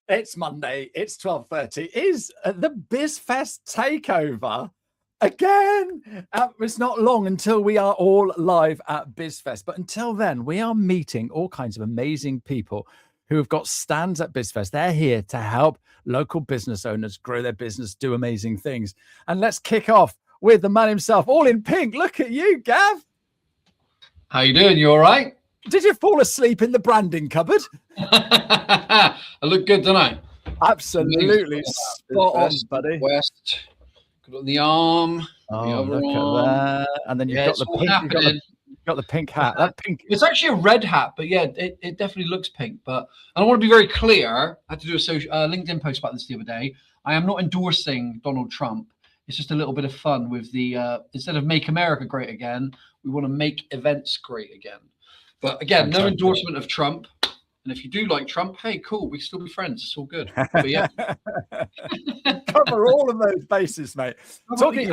It's Monday. It's 12:30. Is the BizFest Takeover again? It's not long until we are all live at BizFest. But until then, we are meeting all kinds of amazing people who have got stands at BizFest. They're here to help local business owners grow their business, do amazing things. And let's kick off with the man himself, all in pink. Look at you, Gav. How you doing? You all right? Did you fall asleep in the branding cupboard? I look good, don't I? Absolutely spot on, buddy. West, got the arm. Oh, look at that! And then you've got the pink. You've got the pink hat. That pink. It's actually a red hat, but yeah, it definitely looks pink. But I want to be very clear. I had to do a LinkedIn post about this the other day. I am not endorsing Donald Trump. It's just a little bit of fun with the instead of "Make America Great Again," we want to make events great again. But again, no endorsement of Trump. And if you do like Trump, hey, cool, we can still be friends. It's all good. But yeah. Cover all of those bases, mate. Talking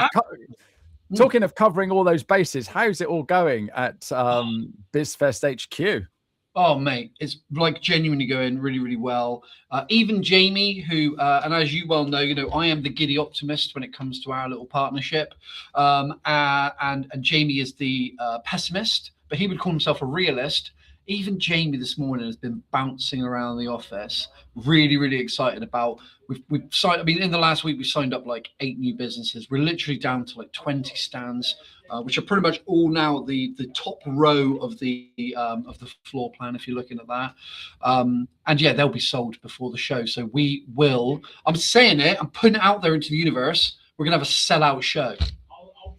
of covering all those bases, how's it all going at BizFest HQ? Oh, mate, it's like genuinely going really, really well. Even Jamie, who, and as you well know, I am the giddy optimist when it comes to our little partnership. And Jamie is the pessimist, but he would call himself a realist. Even Jamie this morning has been bouncing around the office, really, really excited about. We've signed. I mean, in the last week we signed up like 8 new businesses. We're literally down to like 20 stands, which are pretty much all now the top row of the floor plan. If you're looking at that, and yeah, they'll be sold before the show. So we will. I'm saying it. I'm putting it out there into the universe. We're gonna have a sellout show.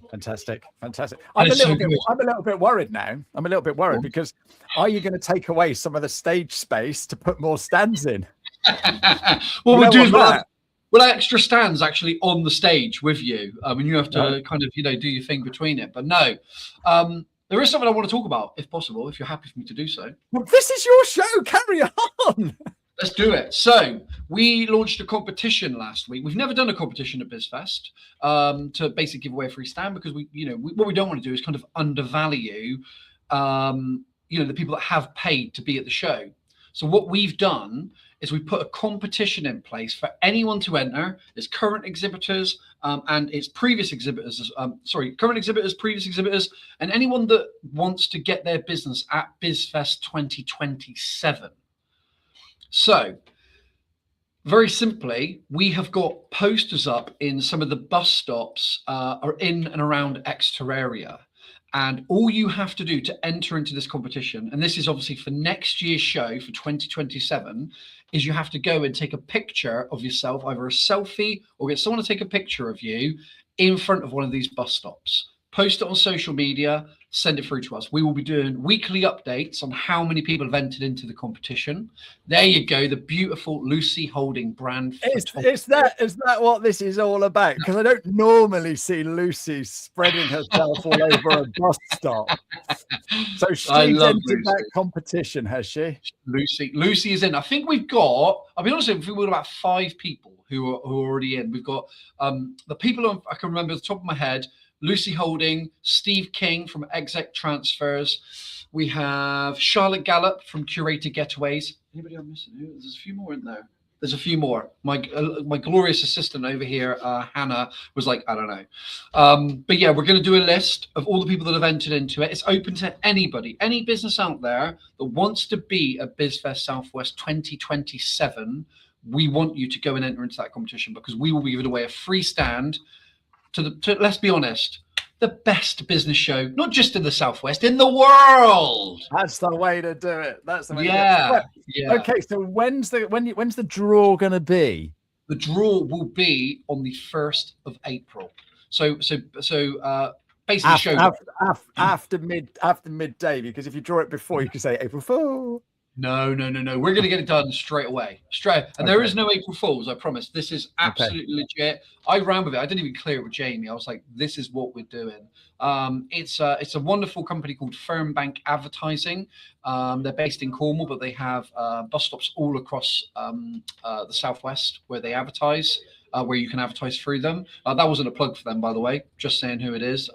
Fantastic. I'm a little bit worried now. I'm a little bit worried because are you going to take away some of the stage space to put more stands in? What we'll do is we'll have extra stands actually on the stage with you. I mean, you have to kind of do your thing between it. But no, there is something I want to talk about, if possible, if you're happy for me to do so. Well, this is your show. Carry on. Let's do it. So we launched a competition last week. We've never done a competition at BizFest to basically give away a free stand because what we don't want to do is kind of undervalue, the people that have paid to be at the show. So what we've done is we put a competition in place for anyone to enter. It's current exhibitors and it's previous exhibitors. Current exhibitors, previous exhibitors, and anyone that wants to get their business at BizFest 2027. So, very simply, we have got posters up in some of the bus stops or in and around Exeter area. And all you have to do to enter into this competition, and this is obviously for next year's show for 2027, is you have to go and take a picture of yourself, either a selfie or get someone to take a picture of you in front of one of these bus stops. Post it on social media, send it through to us. We will be doing weekly updates on how many people have entered into the competition. There you go, the beautiful Lucy Holding brand. Is that what this is all about? Because I don't normally see Lucy spreading herself all over a bus stop. So she's entered that competition, has she? Lucy is in. I think we've got, I'll be honest with you, I think we've got about 5 people who are already in. We've got the people I can remember at the top of my head, Lucy Holding, Steve King from Exec Transfers. We have Charlotte Gallup from Curated Getaways. Anybody I'm missing? There's a few more in there. There's a few more. My glorious assistant over here, Hannah, was like, I don't know. But yeah, we're going to do a list of all the people that have entered into it. It's open to anybody, any business out there that wants to be at BizFest Southwest 2027. We want you to go and enter into that competition because we will be giving away a free stand to let's be honest, the best business show, not just in the Southwest, in the world. That's the way to do it. That's the way. Yeah. Okay, so when's the draw going to be? The draw will be on the 1st of April. So basically after midday, because if you draw it before, you can say April Fool. No. We're going to get it done straight away. And there is no April Fools, I promise. This is absolutely legit. I ran with it. I didn't even clear it with Jamie. I was like, this is what we're doing. It's a wonderful company called Fernbank Advertising. They're based in Cornwall, but they have bus stops all across the Southwest where they advertise. Where you can advertise through them. That wasn't a plug for them, by the way, just saying who it is.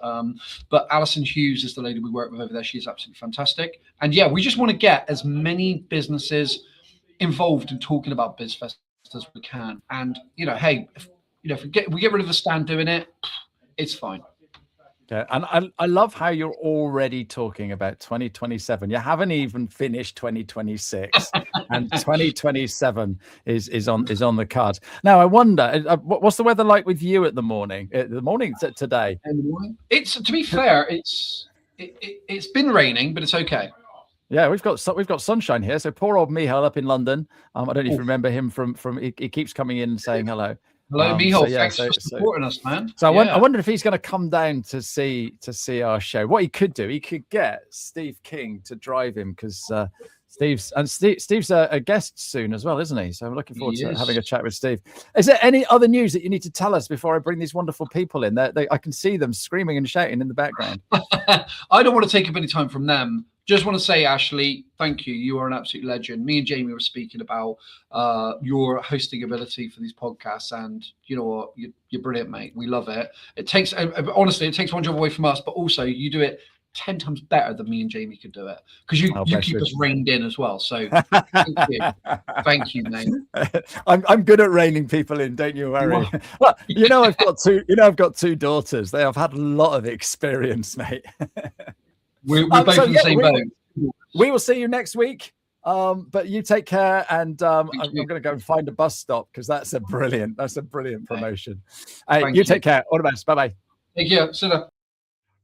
But Alison Hughes is the lady we work with over there. She's absolutely fantastic. And yeah, we just want to get as many businesses involved in talking about BizFest as we can. And hey, if we get rid of the stand doing it, it's fine. Yeah, and I love how you're already talking about 2027. You haven't even finished 2026, and 2027 is on the cards. Now, I wonder, what's the weather like with you at the morning? Today. It's, to be fair, it's been raining, but it's okay. Yeah, we've got sunshine here. So poor old Michal up in London. I don't know if you remember him from he keeps coming in and saying hello. Hello, Michal. Thanks for supporting us, man. So I wonder if he's going to come down to see our show. What he could do, he could get Steve King to drive him, because Steve's a guest soon as well, isn't he? So I'm looking forward to having a chat with Steve. Is there any other news that you need to tell us before I bring these wonderful people in? I can see them screaming and shouting in the background. I don't want to take up any time from them. Just want to say, Ashley, thank you. You are an absolute legend. Me and Jamie were speaking about your hosting ability for these podcasts, and you know what? You're brilliant, mate. We love it. It takes, honestly, it takes one job away from us, but also you do it 10 times better than me and Jamie could do it, because you keep us reined in as well. So thank you, mate. I'm good at reining people in, don't you worry. Well, I've got two daughters. They have had a lot of experience, mate. We're both in the same boat. We will see you next week. But you take care, and I'm going to go and find a bus stop, because that's a brilliant promotion. You take care. All the best. Bye bye. Thank you. Sit up.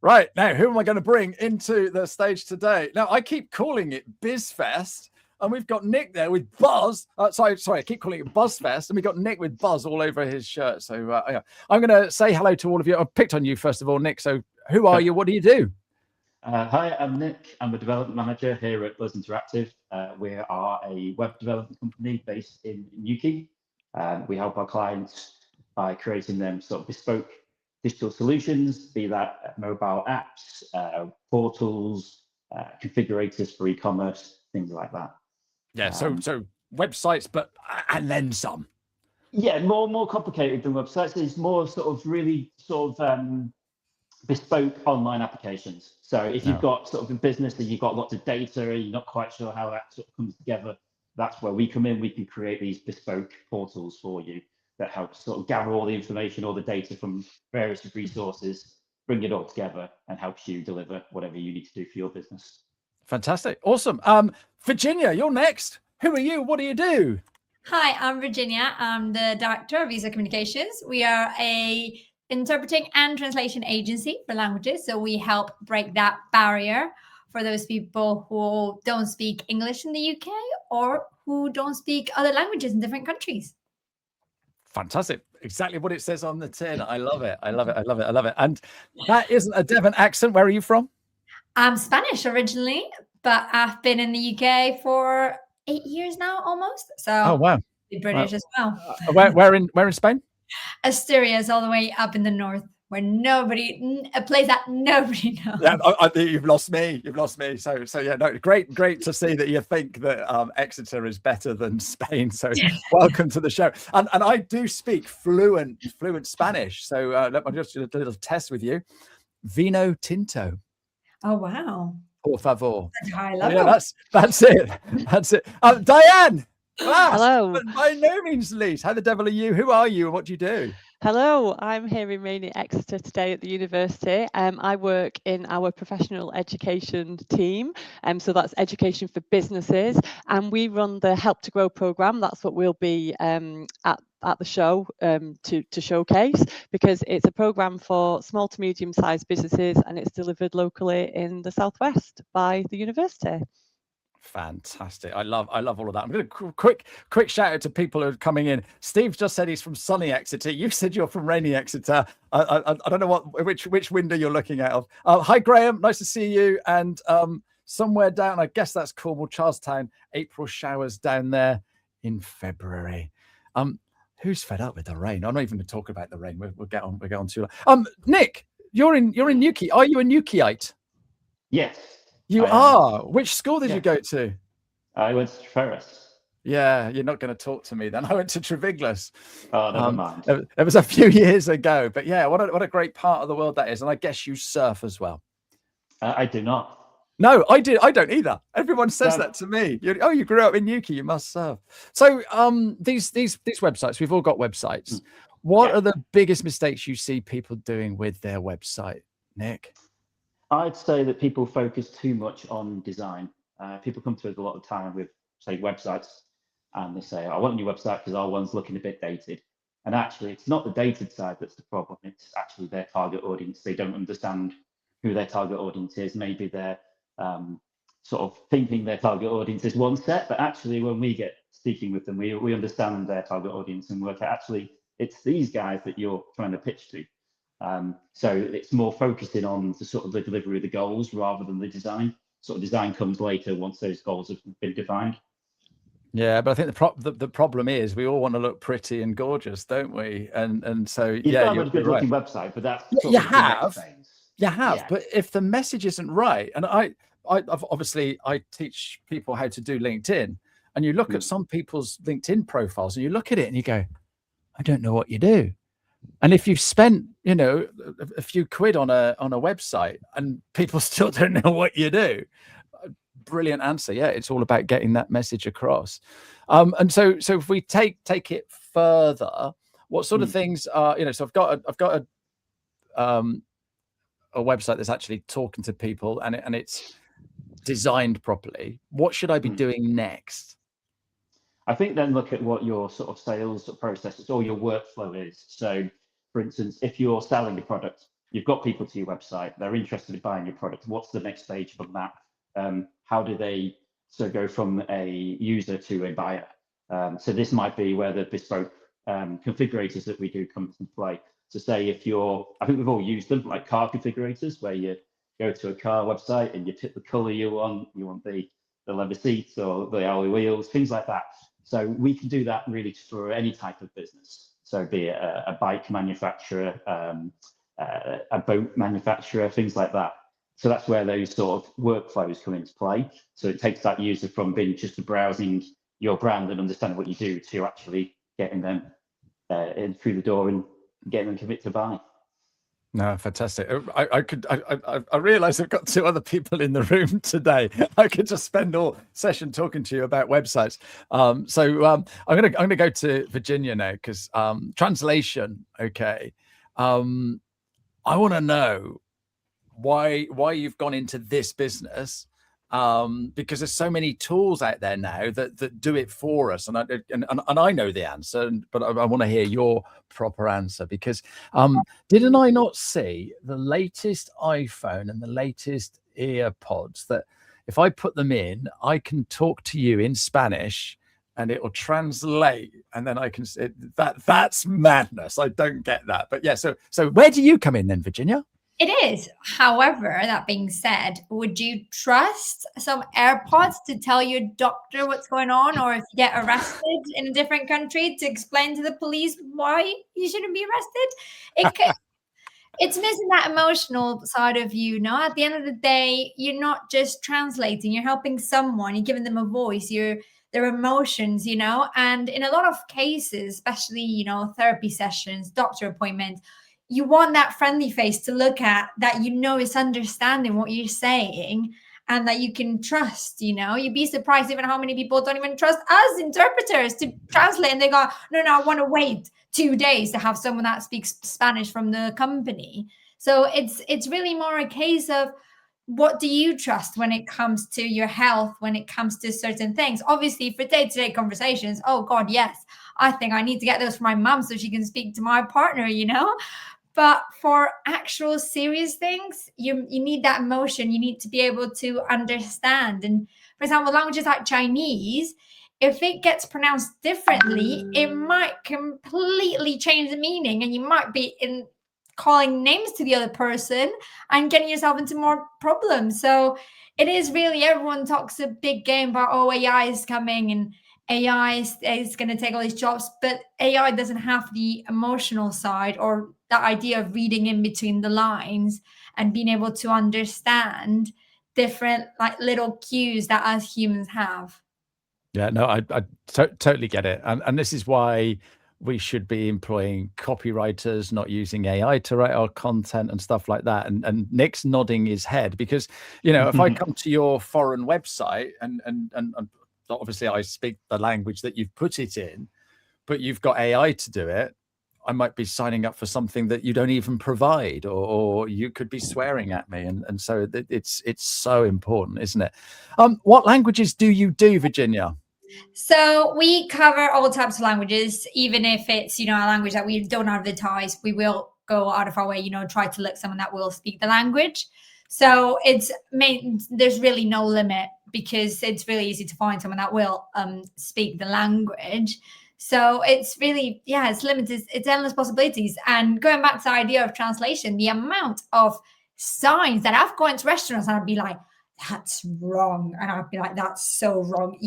Right, now, who am I going to bring into the stage today? Now, I keep calling it BizFest, and we've got Nick there with Buzz. Sorry, I keep calling it BuzzFest, and we've got Nick with Buzz all over his shirt. So I'm going to say hello to all of you. I picked on you, first of all, Nick. So who are you? What do you do? Hi, I'm Nick. I'm a development manager here at Buzz Interactive. We are a web development company based in Newquay. We help our clients by creating them sort of bespoke digital solutions, be that mobile apps, portals, configurators for e-commerce, things like that. Yeah, so websites, and then some. Yeah, more complicated than websites. It's more sort of really bespoke online applications. So if you've got sort of a business and you've got lots of data and you're not quite sure how that sort of comes together, that's where we come in. We can create these bespoke portals for you that help sort of gather all the information, all the data from various resources, bring it all together, and helps you deliver whatever you need to do for your business. Fantastic. Awesome. Virginia, you're next. Who are you? What do you do? Hi, I'm Virginia. I'm the director of Visa Communications. We are a interpreting and translation agency for languages. So we help break that barrier for those people who don't speak English in the UK or who don't speak other languages in different countries. Fantastic. Exactly what it says on the tin. I love it. I love it. And that isn't a Devon accent. Where are you from? I'm Spanish originally, but I've been in the UK for 8 years now, almost. So wow. British as well. Where in Spain? Asturias, all the way up in the north, where a place that nobody knows. Yeah, you've lost me. So yeah, no, great to see that you think that Exeter is better than Spain. So welcome to the show. And I do speak fluent Spanish. So let me just do a little test with you. Vino tinto. Oh wow. Por favor. I love it. That's it. Diane. Hello. But by no means least, how the devil are you? Who are you and what do you do? Hello, I'm here in rainy Exeter today at the university. I work in our professional education team, so that's education for businesses, and we run the Help to Grow programme. That's what we'll be at the show to showcase, because it's a programme for small to medium-sized businesses, and it's delivered locally in the southwest by the university. Fantastic. I love all of that. I'm going to quick shout out to people who are coming in. Steve just said he's from sunny Exeter. You said you're from rainy Exeter. I don't know which window you're looking out of. Hi Graham, nice to see you. And somewhere down, I guess that's Cornwall, Charlestown, April showers down there in February. Who's fed up with the rain? I'm not even going to talk about the rain. We'll get on to it. Nick, you're in Newquay. Are you a Newquayite? Yes. You are. Which school did you go to? I went to Ferris. Yeah, you're not going to talk to me then. I went to Treviglas. Oh, never mind. It was a few years ago, but yeah, what a great part of the world that is. And I guess you surf as well. I do not. No, I don't either. Everyone says that to me. You grew up in Newquay, you must serve. So these websites, we've all got websites. What are the biggest mistakes you see people doing with their website, Nick? I'd say that people focus too much on design. People come to us a lot of time with, say, websites, and they say, I want a new website because our one's looking a bit dated. And actually, it's not the dated side that's the problem. It's actually their target audience. They don't understand who their target audience is. Maybe they're sort of thinking their target audience is one set, but actually when we get speaking with them, we understand their target audience and work out actually it's these guys that you're trying to pitch to. So it's more focusing on the sort of the delivery of the goals rather than the design. Sort of design comes later once those goals have been defined. Yeah, but I think the problem is we all want to look pretty and gorgeous, don't we? And so you've got a good looking website, but that's you have. But if the message isn't right, and I've obviously I teach people how to do LinkedIn, and you look at some people's LinkedIn profiles and you look at it and you go, I don't know what you do. And if you've spent, a few quid on a website and people still don't know what you do, brilliant answer. Yeah, it's all about getting that message across. And so if we take it further, what sort of things are, so I've got a website that's actually talking to people and it's designed properly. What should I be doing next? I think then look at what your sort of sales processes or your workflow is. So for instance, if you're selling a product, you've got people to your website, they're interested in buying your product. What's the next stage from that? How do they go from a user to a buyer? So this might be where the bespoke configurators that we do come into play. So say I think we've all used them, like car configurators, where you go to a car website and you pick the color you want the leather seats or the alloy wheels, things like that. So we can do that really for any type of business. So be it a bike manufacturer, a boat manufacturer, things like that. So that's where those sort of workflows come into play. So it takes that user from being just browsing your brand and understanding what you do to actually getting them in through the door and getting them commit to buy. No, fantastic. I realize I've got two other people in the room today. I could just spend all session talking to you about websites. So I'm gonna go to Virginia now because translation. Okay. I want to know why you've gone into this business, because there's so many tools out there now that do it for us, and I know the answer, but I want to hear your proper answer, because didn't I not see the latest iPhone and the latest EarPods that if I put them in, I can talk to you in Spanish and it will translate, and then I can say that's madness. I don't get that, but yeah. So where do you come in then, Virginia? It is. However, that being said, would you trust some AirPods to tell your doctor what's going on, or if you get arrested in a different country to explain to the police why you shouldn't be arrested? It's missing that emotional side of you. No, at the end of the day, you're not just translating, you're helping someone, you're giving them a voice, their emotions, and in a lot of cases, especially, therapy sessions, doctor appointments, you want that friendly face to look at that is understanding what you're saying and that you can trust. You'd be surprised even how many people don't even trust us interpreters to translate, and they go, no, I want to wait 2 days to have someone that speaks Spanish from the company. So it's really more a case of, what do you trust when it comes to your health, when it comes to certain things? Obviously, for day-to-day conversations, oh God, yes, I think I need to get those for my mom so she can speak to my partner, But for actual serious things, you need that emotion. You need to be able to understand. And for example, languages like Chinese, if it gets pronounced differently, it might completely change the meaning, and you might be calling names to the other person and getting yourself into more problems. So it is really, everyone talks a big game about, AI is coming and AI is going to take all these jobs, but AI doesn't have the emotional side or that idea of reading in between the lines and being able to understand different little cues that us humans have. Yeah, no, I totally get it. And this is why we should be employing copywriters, not using AI to write our content and stuff like that. And Nick's nodding his head because, you know, if I come to your foreign website and obviously I speak the language that you've put it in, but you've got AI to do it, I might be signing up for something that you don't even provide, or you could be swearing at me. And so it's so important, isn't it? What languages do you do, Virginia? So we cover all types of languages, even if it's, you know, a language that we don't advertise, we will go out of our way, you know, try to look someone that will speak the language. So there's really no limit because it's really easy to find someone that will speak the language. So it's really, it's limited, it's endless possibilities. And going back to the idea of translation, the amount of signs that I've gone to restaurants and I'd be like, that's wrong. And I'd be like, that's so wrong.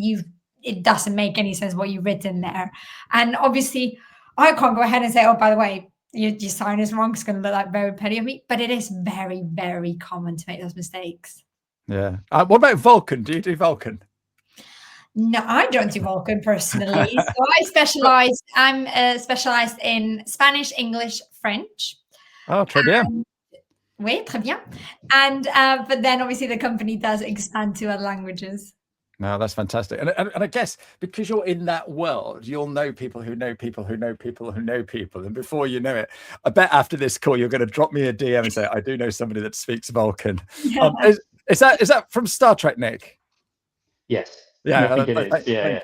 It doesn't make any sense what you've written there. And obviously I can't go ahead and say, oh, by the way, your sign is wrong. It's going to look like very petty of me, but it is very, very common to make those mistakes. Yeah. What about Vulcan? Do you do Vulcan? No, I don't do Vulcan personally. So I'm specialized in Spanish, English, French. Oh, très bien. Oui, très bien. And but then obviously the company does expand to other languages. No, that's fantastic. And I guess because you're in that world, you'll know people who know people who know people who know people. And before you know it, I bet after this call, you're going to drop me a DM and say, I do know somebody that speaks Vulcan. Yeah. Is that from Star Trek, Nick? Yes. Yeah. I think it is. Yeah.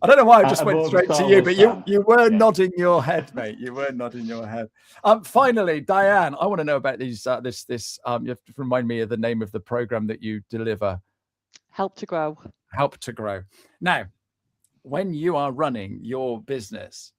I don't know why I just went straight to you, but you were nodding your head, mate. You were nodding your head. Finally, Diane, I want to know about these. You have to remind me of the name of the program that you deliver. Help to Grow. Help to Grow. Now, when you are running your business,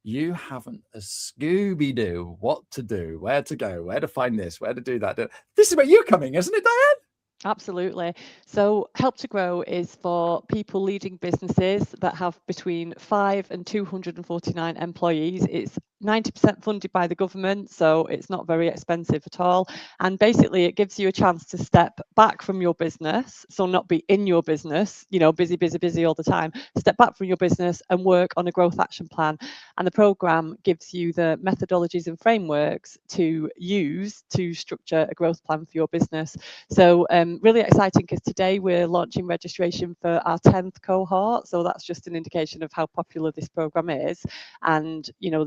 you haven't a Scooby-Doo what to do, where to go, where to find this, where to do that. This is where you're coming, isn't it, Diane? Absolutely. So Help to Grow is for people leading businesses that have between 5 and 249 employees. It's 90% funded by the government, so it's not very expensive at all. And basically it gives you a chance to step back from your business, so not be in your business, you know, busy all the time. Step back from your business and work on a growth action plan. And the program gives you the methodologies and frameworks to use to structure a growth plan for your business. So really exciting because today we're launching registration for our 10th cohort. So that's just an indication of how popular this program is. And, you know,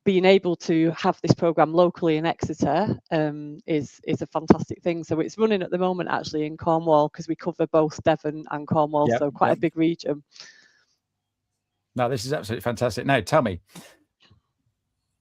being able to have this program locally in Exeter is a fantastic thing. So it's running at the moment actually in Cornwall because we cover both Devon and Cornwall, so quite a big region. No, this is absolutely fantastic. Now, tell me,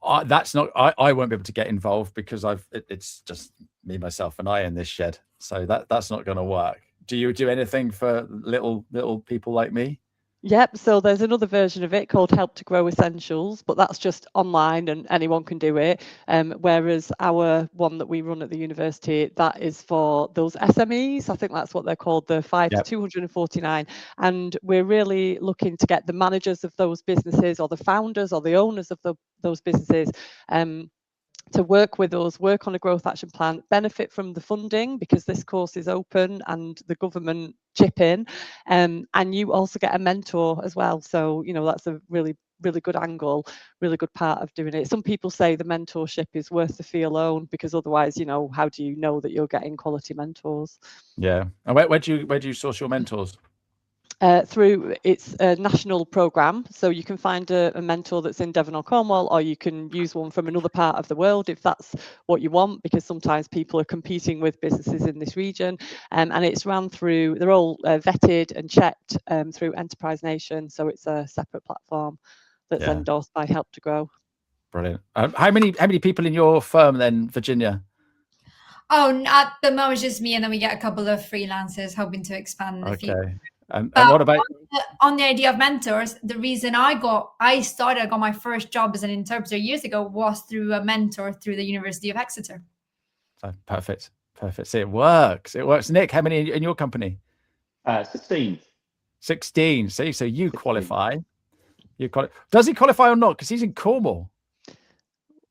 I won't be able to get involved because it's just me, myself, and I in this shed. So that's not going to work. Do you do anything for little people like me? Yep. So there's another version of it called Help to Grow Essentials, but that's just online and anyone can do it. Whereas our one that we run at the university, that is for those SMEs. I think that's what they're called, the 5 to 249. And we're really looking to get the managers of those businesses or the founders or the owners of those businesses to work with us, work on a growth action plan, benefit from the funding because this course is open and the government chip in, and you also get a mentor as well. So, you know, that's a really, really good angle, really good part of doing it. Some people say the mentorship is worth the fee alone because otherwise, you know, how do you know that you're getting quality mentors? Yeah. And where do you source your mentors? Through it's a national program, so you can find a mentor that's in Devon or Cornwall, or you can use one from another part of the world if that's what you want, because sometimes people are competing with businesses in this region, and it's run through, they're all vetted and checked through Enterprise Nation, so it's a separate platform that's endorsed by Help to Grow. Brilliant. How many people in your firm then, Virginia? Oh, at the moment it's just me, and then we get a couple of freelancers hoping to expand the future. And what about on the idea of mentors? The reason I got my first job as an interpreter years ago was through a mentor through the University of Exeter. Perfect. See, it works. Nick, how many in your company? 16. 16. See, so you 16. Qualify. Does he qualify or not? Because he's in Cornwall.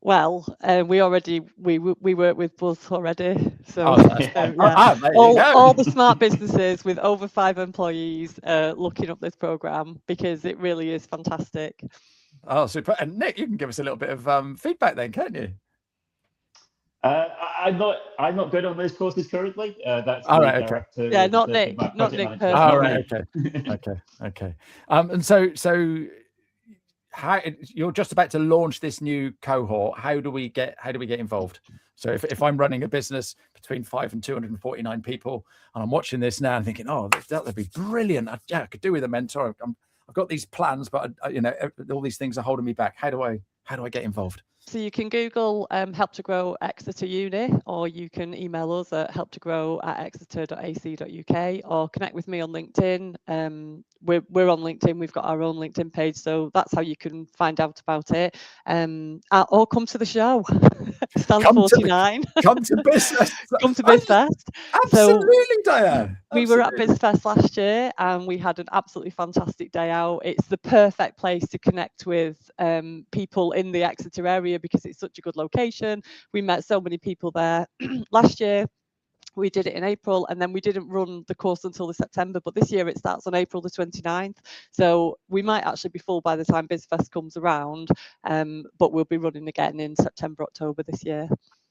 Well, we work with Buzz already, so all the smart businesses with over 5 employees looking up this program because it really is fantastic. Oh, super. And Nick, you can give us a little bit of feedback then, can't you? I'm not good on those courses currently. That's All the right, okay. director. Yeah, with not the- Nick, my not project Nick manager. All personally. right, Me. okay. And so how you're just about to launch this new cohort? How do we get involved? So if I'm running a business between 5 and 249 people, and I'm watching this now and thinking, oh, that'd be brilliant. I could do with a mentor. I've got these plans, but all these things are holding me back. How do I get involved? So you can Google Help to Grow Exeter Uni, or you can email us at helptogrow@exeter.ac.uk, or connect with me on LinkedIn. We're on LinkedIn. We've got our own LinkedIn page, so that's how you can find out about it. Or come to the show. Stand 49. Come to BizFest. Come to BizFest. Absolutely, Diane. We were at BizFest last year and we had an absolutely fantastic day out. It's the perfect place to connect with people in the Exeter area because it's such a good location. We met so many people there. Last year, we did it in April, and then we didn't run the course until the September, but this year it starts on April the 29th. So we might actually be full by the time BizFest comes around, but we'll be running again in September, October this year.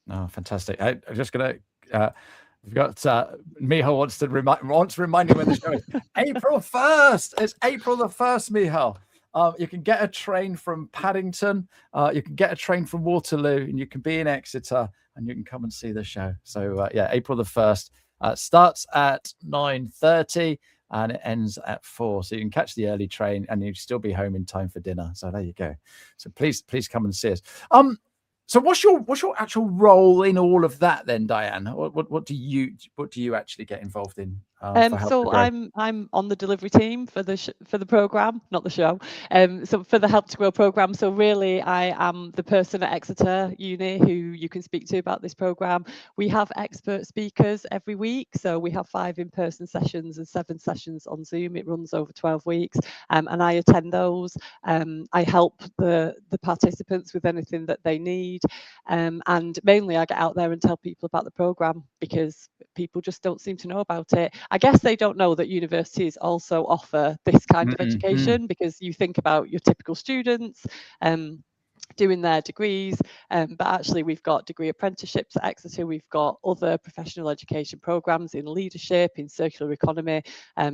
Oh, fantastic. I'm just going to... We've got Michal wants to remind you when the show is. April 1st. It's April the 1st, Michal. You can get a train from Paddington. You can get a train from Waterloo, and you can be in Exeter, and you can come and see the show. So yeah, April the 1st starts at 9:30 and it ends at 4. So you can catch the early train, and you'll still be home in time for dinner. So there you go. So please come and see us. So what's your actual role in all of that then, Diane? What do you actually get involved in? So I'm on the delivery team for the program, not the show. So for the Help to Grow program. So really, I am the person at Exeter Uni who you can speak to about this program. We have expert speakers every week. So we have 5 in-person sessions and 7 sessions on Zoom. It runs over 12 weeks, and I attend those. I help the participants with anything that they need, and mainly I get out there and tell people about the program because people just don't seem to know about it. I guess they don't know that universities also offer this kind of education, because you think about your typical students doing their degrees, but actually we've got degree apprenticeships at Exeter. We've got other professional education programs in leadership, in circular economy.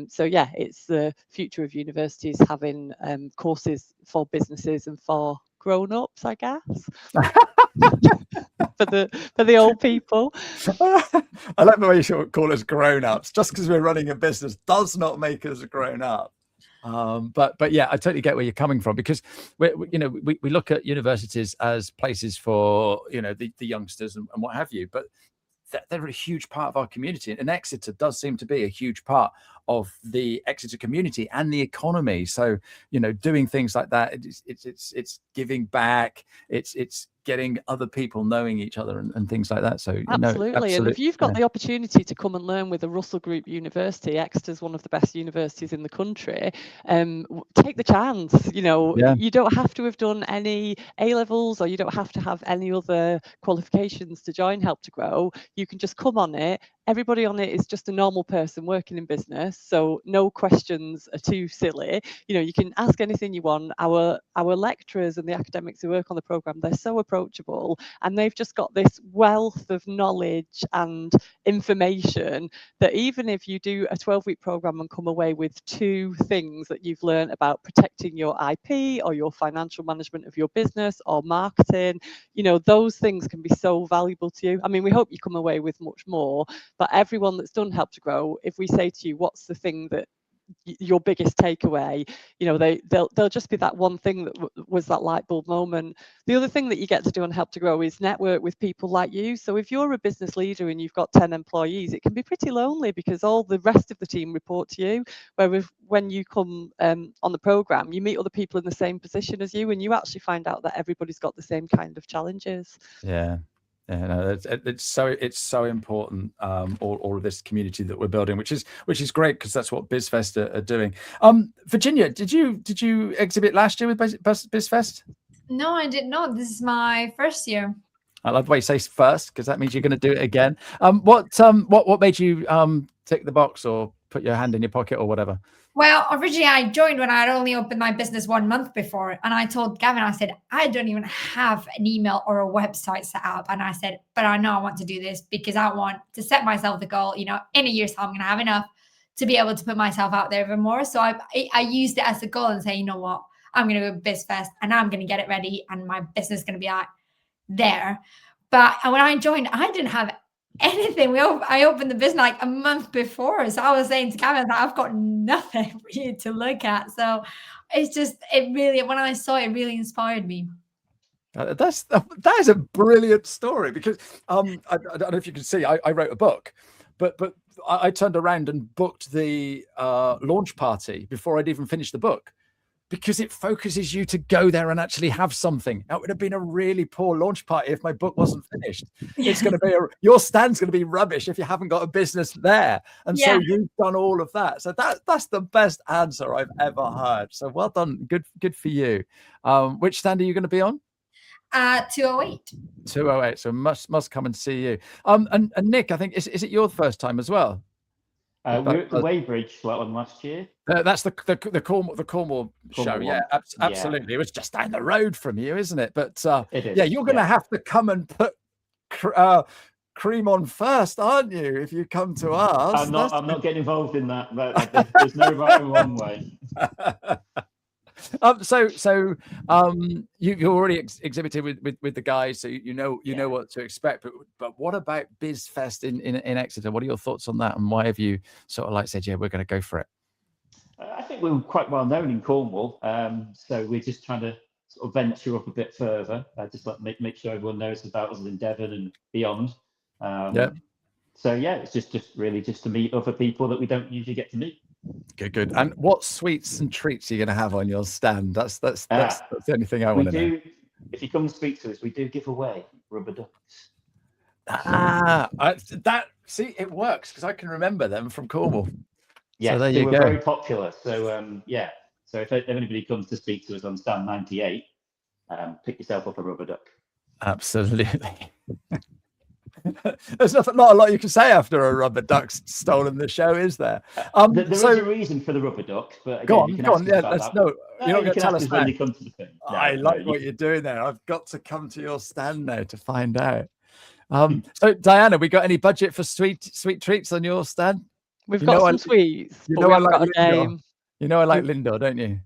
So yeah, it's the future of universities having courses for businesses and for grown-ups, I guess. for the old people. I like the way you call us grown-ups. Just because we're running a business does not make us grown up. But yeah, I totally get where you're coming from, because we look at universities as places for the youngsters and what have you, but they're a huge part of our community, and Exeter does seem to be a huge part of the Exeter community and the economy. So doing things like that, it's giving back, it's getting other people knowing each other and things like that. So absolutely. And if you've got the opportunity to come and learn with a Russell Group university, Exeter's one of the best universities in the country, take the chance. You don't have to have done any A-levels, or you don't have to have any other qualifications to join Help to Grow. You can just come on it. Everybody on it is just a normal person working in business, so no questions are too silly. You can ask anything you want. Our lecturers and the academics who work on the program, they're so approachable, and they've just got this wealth of knowledge and information that even if you do a 12-week program and come away with 2 things that you've learned about protecting your IP or your financial management of your business or marketing, those things can be so valuable to you. I mean, we hope you come away with much more. But everyone that's done Help to Grow, if we say to you, what's the thing that your biggest takeaway, they'll just be that one thing that was that light bulb moment. The other thing that you get to do on Help to Grow is network with people like you. So if you're a business leader and you've got 10 employees, it can be pretty lonely because all the rest of the team report to you. Whereas when you come on the program, you meet other people in the same position as you, and you actually find out that everybody's got the same kind of challenges. Yeah, no, it's so important. All of this community that we're building, which is great, because that's what BizFest are doing. Virginia, did you exhibit last year with BizFest? No, I did not. This is my first year. I love the way you say first, because that means you're going to do it again. What made you tick the box or put your hand in your pocket or whatever? Well, originally I joined when I had only opened my business 1 month before. And I told Gavin, I said, I don't even have an email or a website set up. And I said, but I know I want to do this because I want to set myself the goal, in a year's time, I'm going to have enough to be able to put myself out there even more. So I used it as a goal and say, you know what, I'm going to go BizFest and I'm going to get it ready and my business is going to be out there. But when I joined, I didn't have anything. I opened the business like a month before. So I was saying to Gavin, I've got nothing for you to look at. So when I saw it, it really inspired me. That is a brilliant story because I don't know if you can see, I wrote a book, but I turned around and booked the launch party before I'd even finished the book, because it focuses you to go there and actually have something. That would have been a really poor launch party if my book wasn't finished. It's going to be your stand's going to be rubbish if you haven't got a business there. And so you've done all of that. So that's the best answer I've ever heard. So well done. Good for you. Which stand are you going to be on? 208. 208. So must come and see you. And Nick, I think is it your first time as well? We're at the Weybridge one last year. That's the Cornwall show. Yeah, absolutely. It was just down the road from you, isn't it? But it is, you're going to have to come and put cream on first, aren't you? If you come to us, I'm not getting involved in that. There's no right and wrong way. You already exhibited with the guys, so you know what to expect. But what about BizFest in Exeter? What are your thoughts on that, and why have you sort of like said, we're going to go for it? I think we're quite well known in Cornwall, so we're just trying to sort of venture up a bit further. Just make sure everyone knows about us in Devon and beyond. So it's just really to meet other people that we don't usually get to meet. Good. And what sweets and treats are you going to have on your stand? That's the only thing I want to know. If you come and speak to us, we do give away rubber ducks. It works because I can remember them from Cornwall. Yeah, so there they you were go. very popular. So so if anybody comes to speak to us on stand 98, pick yourself up a rubber duck. Absolutely. There's not a lot you can say after a rubber duck's stolen the show, is there? There is a reason for the rubber duck, but again, go on. Yeah, let's know. You're not going to tell us when you come to the thing. I like what you're doing there. I've got to come to your stand now to find out. So Diana, we got any budget for sweet treats on your stand? We've got some sweets. You but know we I haven't like got a Lindor. game. You know I like Lindor, don't you?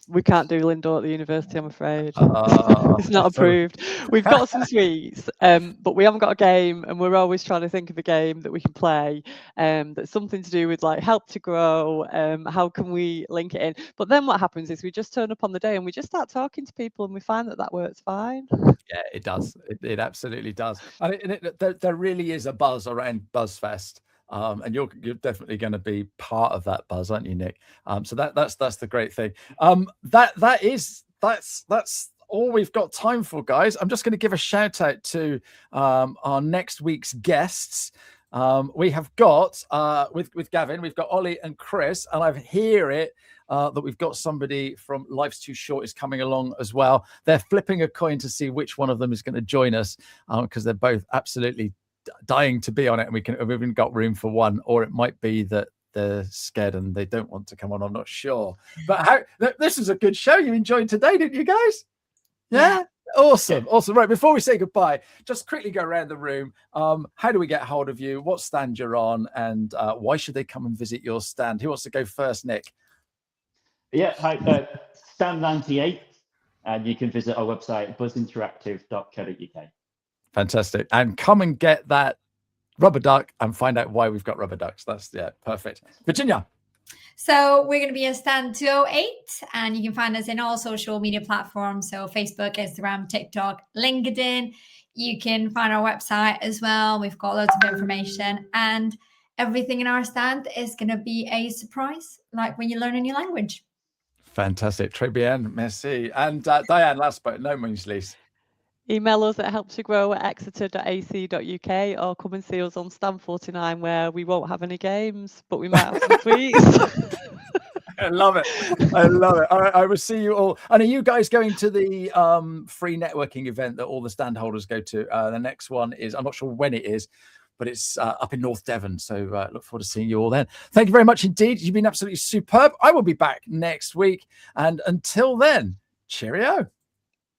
We can't do Lindor at the university, I'm afraid. It's not approved. We've got some sweets, but we haven't got a game, and we're always trying to think of a game that we can play that's something to do with like help to grow. How can we link it in? But then what happens is we just turn up on the day and we just start talking to people, and we find that works fine. Yeah, it does. It absolutely does. I mean, there really is a buzz around BuzzFest. And you're definitely going to be part of that buzz, aren't you, Nick? So that's the great thing. That's all we've got time for, guys. I'm just going to give a shout out to our next week's guests. We have got with Gavin, we've got Ollie and Chris, and I hear it that we've got somebody from Life's Too Short is coming along as well. They're flipping a coin to see which one of them is going to join us because they're both absolutely dying to be on it, and we've even got room for one, or it might be that they're scared and they don't want to come on. I'm not sure, but this is a good show. You enjoyed today, didn't you guys? Yeah. Awesome. Right, before we say goodbye, just quickly go around the room. How do we get hold of you? What stand you're on, and why should they come and visit your stand? Who wants to go first? Nick? Hi, stand 98, and you can visit our website buzzinteractive.co.uk. Fantastic. And come and get that rubber duck and find out why we've got rubber ducks. That's perfect. Virginia. So we're going to be at stand 208, and you can find us in all social media platforms. So Facebook, Instagram, TikTok, LinkedIn. You can find our website as well. We've got loads of information, and everything in our stand is going to be a surprise, like when you learn a new language. Fantastic. Très bien. Merci. And Diane, last but no means least. Email us at helptogrow@exeter.ac.uk, or come and see us on stand 49, where we won't have any games, but we might have some sweets. I love it. All right, I will see you all. And are you guys going to the free networking event that all the stand holders go to? The next one is, I'm not sure when it is, but it's up in North Devon. So look forward to seeing you all then. Thank you very much indeed. You've been absolutely superb. I will be back next week. And until then, cheerio.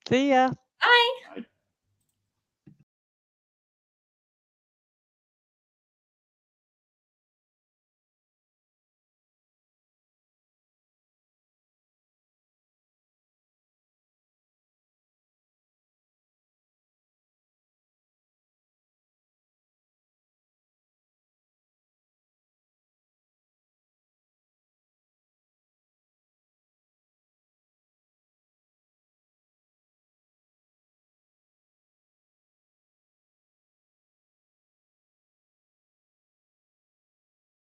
See ya. Bye.